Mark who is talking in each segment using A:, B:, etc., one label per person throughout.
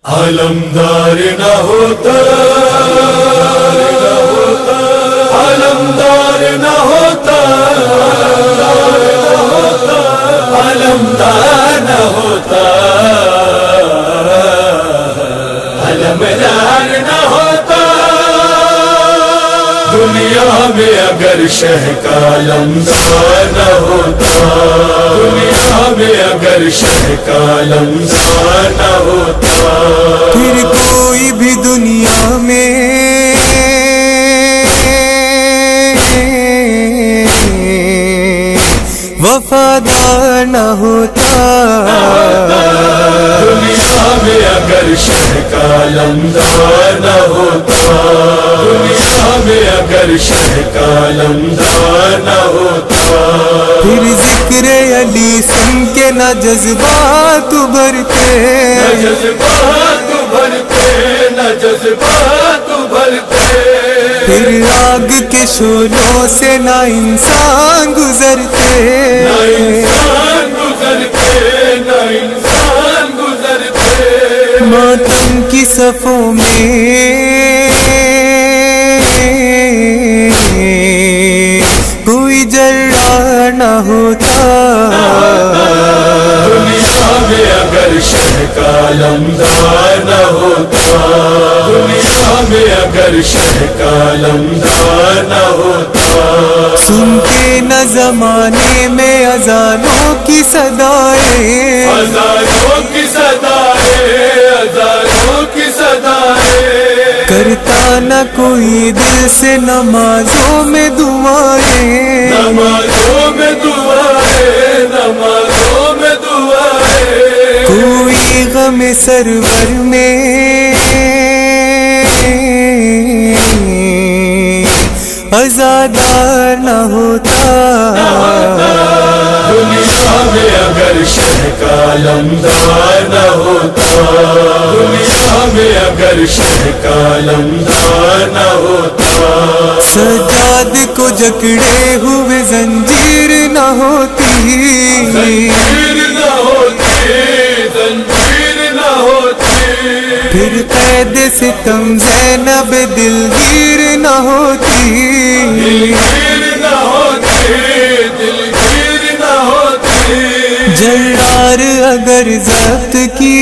A: علمدار نہ ہوتا، علمدار نہ ہوتا، علمدار نہ ہوتا، علمدار نہ ہوتا، دنیا میں اگر شہ کا علمدار نہ ہوتا، دنیا میں اگر شہ کا علمدار نہ ہوتا،
B: پھر کوئی بھی دنیا میں وفادار نہ ہوتا،
A: دنیا میں اگر شہ کا علمدار نہ ہوتا، دنیا میں اگر شہ کا علمدار نہ ہوتا،
B: پھر ذکر علی سن کے نہ جذبات ابھرتے،
A: نہ جذبات ابھرتے، نہ جذبات ابھرتے،
B: پھر آگ کے شعلوں سے نہ انسان گزرتے،
A: نہ انسان گزرتے، نہ انسان گزرتے،
B: ماتم کی صفوں میں کوئی جرار نہ ہوتا،
A: دنیا میں اگر شہ کا علمدار نہ ہوتا، دنیا میں اگر شہ کا علمدار نہ ہوتا،
B: سنتے نہ زمانے میں اذانوں کی صدائیں،
A: اذانوں کی صدائیں، اذانوں کی صدائیں،
B: کرتا نہ کوئی دل سے نمازوں میں دعائیں،
A: نمازوں میں دعائیں، نمازوں میں دعائیں،
B: کوئی غم سرور میں عزادار نہ ہوتا،
A: دنیا میں اگر شہ کا علمدار نہ ہوتا، دنیا میں اگر شہ کا علمدار نہ ہوتا،
B: سجاد کو جکڑے ہوئے زنجیر نہ ہوتی،
A: زنجیر نہ ہوتی، زنجیر نہ ہوتی،
B: پھر قید ستم زینب دلگیر نہ ہوتی،
A: دلگیر نہ ہوتی، دلگیر نہ ہوتی،
B: جرار اگر ضبط کی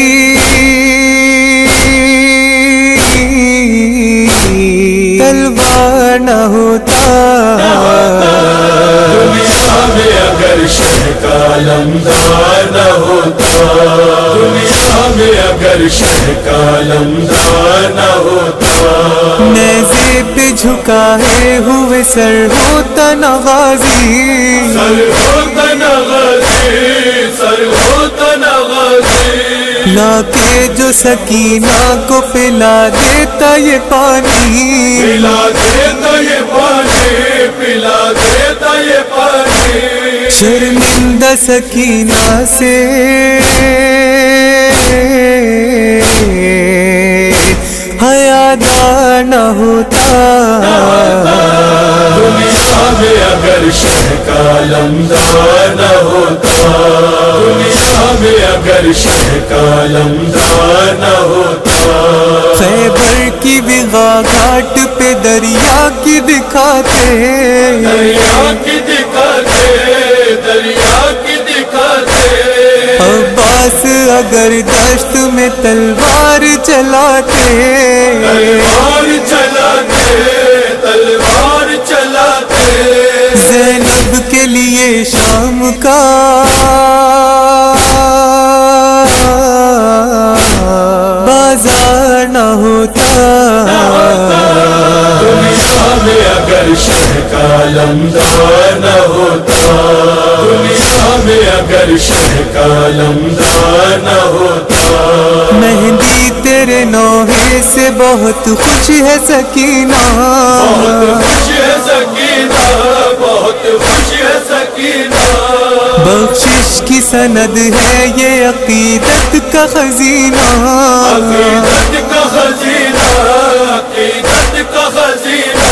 B: تلوار نہ ہوتا،
A: دنیا میں اگر شہ کا علمدار نہ ہوتا، دنیا میں اگر شہ کا علمدار نہ ہوتا،
B: نیزے پہ جھکائے ہوئے سر ہوتا نہ غازی،
A: سر ہوتا نہ غازی، سر ہوتا نہ غازی،
B: لا کے جو سکینہ کو پلا دیتا یہ پانی،
A: پلا دیتا یہ پانی، پلا دیتا یہ پانی،
B: شرمندہ سکینہ سے حیادار نہ ہوتا،
A: دنیا میں اگر شہ کا علمدار نہ ہوتا، دنیا میں اگر شہ کا علمدار نہ ہوتا،
B: خیبر کی بغا گھاٹ پہ دریا کی دکھاتے،
A: دریا کی دکھاتے، دریا کی دکھاتے،
B: عباس اگر دشت میں تلوار چلاتے،
A: تلوار چلاتے، تلوار چلاتے،
B: زینب کے لیے شام کا بازار نہ ہوتا،
A: دنیا میں اگر شہ کا علمدار نہ ہوتا، دنیا میں اگر شہ کا علمدار نہ ہوتا،
B: مہندی تیرے نوحے سے بہت خوش ہے سکینہ،
A: بہت خوش ہے سکینہ، بہت خوش ہے سکینہ،
B: بخشش کی سند ہے یہ عقیدت کا خزینہ،
A: عقیدت کا خزینہ، عقیدت کا خزینہ،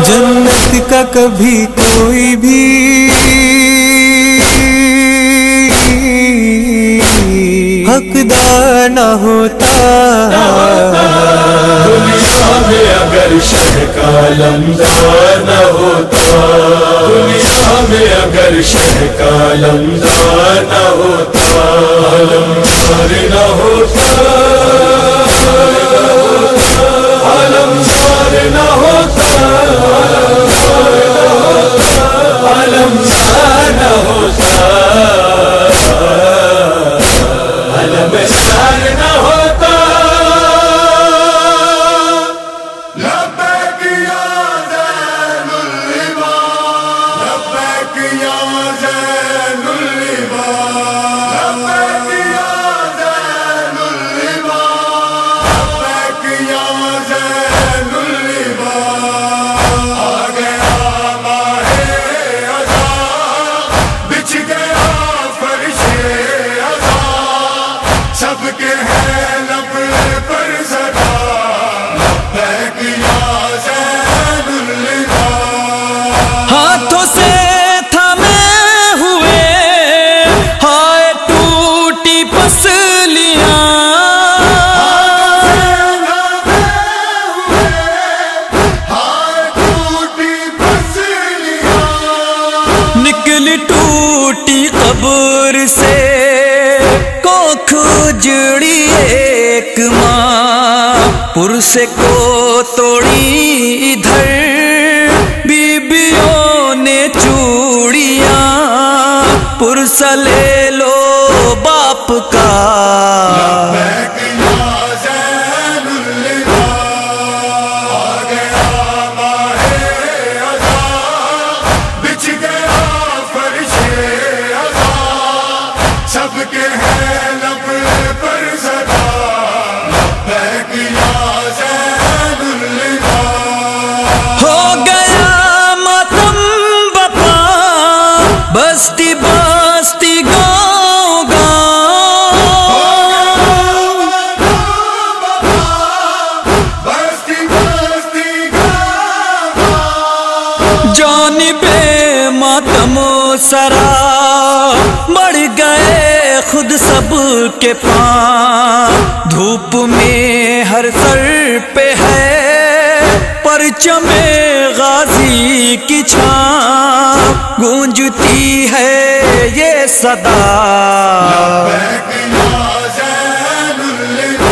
B: جنت کا کبھی کوئی بھی حقدار نہ ہوتا،
A: دنیا میں اگر شہ کا علمدار نہ ہوتا، دنیا میں اگر شہ کا علمدار نہ ہوتا، علمدار نہ ہوتا، علمدار نہ ہوتا، علمدار نہ ہوتا، علمدار نہ ہوتا۔ لبیک یا زین العباد، لبیک یا زین العباد، لبیک یا زین العباد، لبیک یا زین العباد۔ آ گیا ماہ عذاب، بچھ گیا فرش عذاب، سب کے ہیں لب پر صدا، لبیک یا زین العباد۔
B: ہاتھوں سے تھامے ہوئے ہائے ٹوٹی پسلیاں، نکلی ٹوٹی قبر سے کوکھ اجڑی ایک ماں، پرسے کو توڑی ادھر بیبیوں نے چوڑیاں، پرسا لے لو باپ کا،
A: لبیک یا زین العباد۔ آ گیا ماہ عذاب، بچھ گیا فرش عذاب، سب کے ہیں لب پر صدا، لبیک یا زین العباد۔
B: ہو گیا ماتم بپا بستی بستی گاؤں گاؤں،
A: بستی بستی گاؤں،
B: جانب ماتم سرا بڑھ گئے خود سب کے پاں، دھوپ میں ہر سر پہ ہے پرچم غازی کی چھاں، گونجتی ہے یہ صدا،
A: لبیک یا زین العباد۔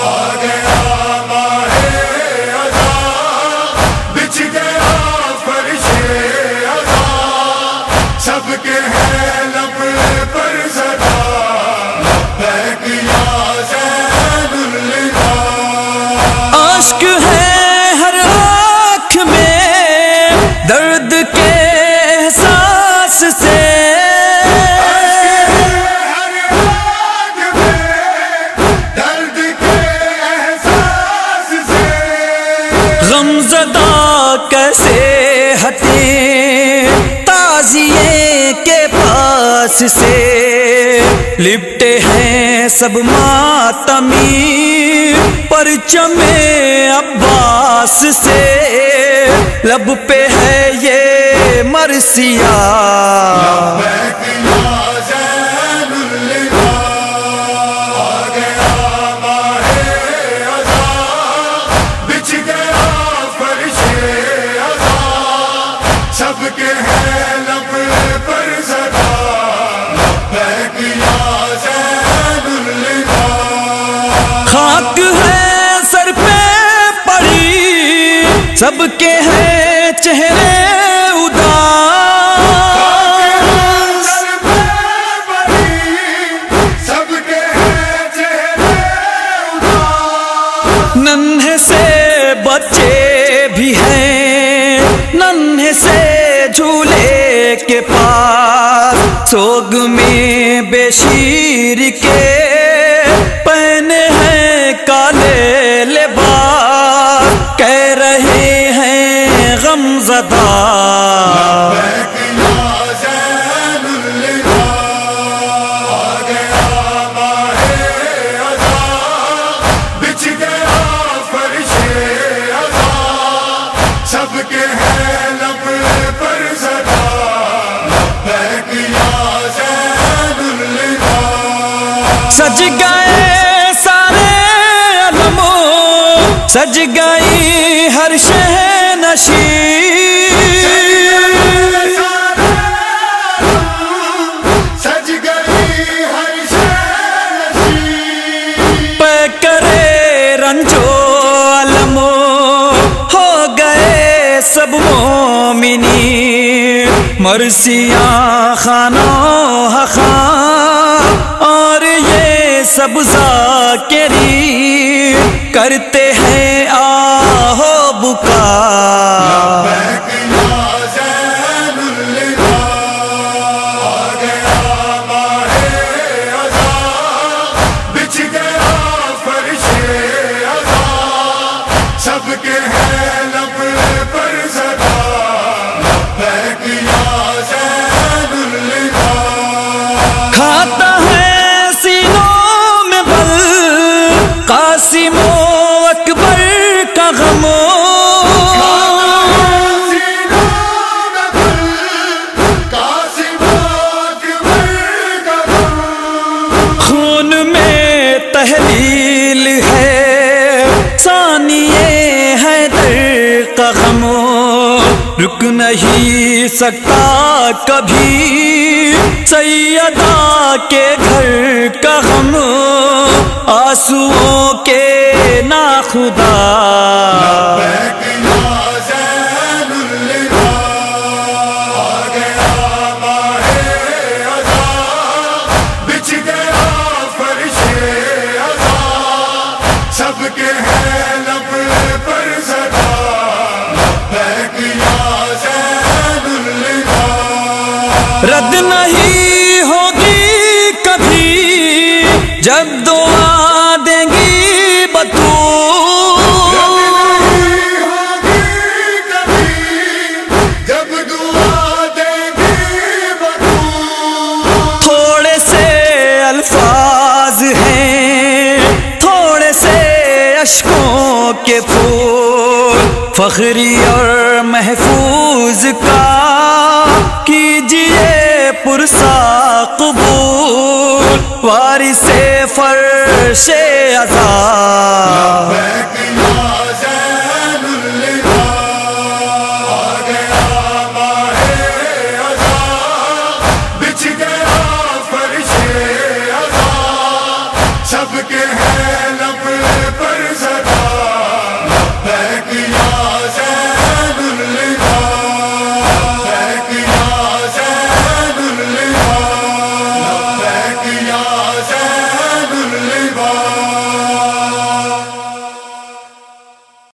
A: آ گیا ماہ عذاب، بچھ گیا فرش عذاب، سب کے ہیں لب پر صدا، لبیک یا زین العباد۔
B: اشک ہے ہر آنکھ میں درد کے احساس سے،
A: درد کے احساس سے،
B: غم زدہ کیسے ہٹیں تازیے کے پاس سے، لپٹے ہیں سب ماتمی پرچم عباس سے، لب پہ ہے یہ مرثیہ،
A: لبیک یا زین العباد۔ آ گیا ماہ عذاب، بچھ گیا فرش عذاب، سب کے ہیں لب پر صدا، لبیک یا زین العباد۔
B: خاک ہے سر پہ پڑی سب کے ہیں چہرے اداس،
A: سب کے ہیں چہرے اداس،
B: ننھے سے بچے بھی ہیں ننھے سے جھولے کے پاس، سوگ میں بے شیر کے پہنے ہیں کالے لباس، کہہ رہے ہیں غم زدہ،
A: لبیک یا زین العباد۔ آ گیا ماہ عذاب، بچھ گیا فرش عذاب، سب کے ہیں لب پر صدا، لبیک یا زین العباد۔
B: سج گئے
C: سج گئی ہر شہ نشین،
A: سج گئی ہر شہ نشین،
C: پہ کرے رنجو علم ہو گئے سب مومنین، مرثیاں خانوں خان اور یہ سب ذاکرین کرتے ہیں آہو بکا،
A: لبیک یا زین الندا، آ گیا ماہ عزا، بچھ گیا فرش عزا، سب کے ہیں لب پر صدا، لبیک یا زین الندا،
C: کھاتا ہے سینوں میں بل قاسم و اکبر کا غم، خون میں تحلیل ہے ثانیے حیدر کا غم، رک نہیں سکتا کبھی سیدہ کے گھر کا غم، آنسوؤں کے ناخدا،
A: لبیک یا زین الندا، آ گیا ماہ عزا، بچھ گیا فرش عزا، سب کے ہیں لب پر صدا، لبیک یا زین الندا،
C: رد نہیں ہوگی کبھی جب دعا دیں گی بطول،
A: نہیں ہوگی کبھی جب دعا دیں گی بطول،
C: تھوڑے سے الفاظ ہیں تھوڑے سے اشکوں کے پھول، فخری اور محفوظ کا کیجئے پرسا قبول، وارث فرش عزا،
A: لبیک یا زین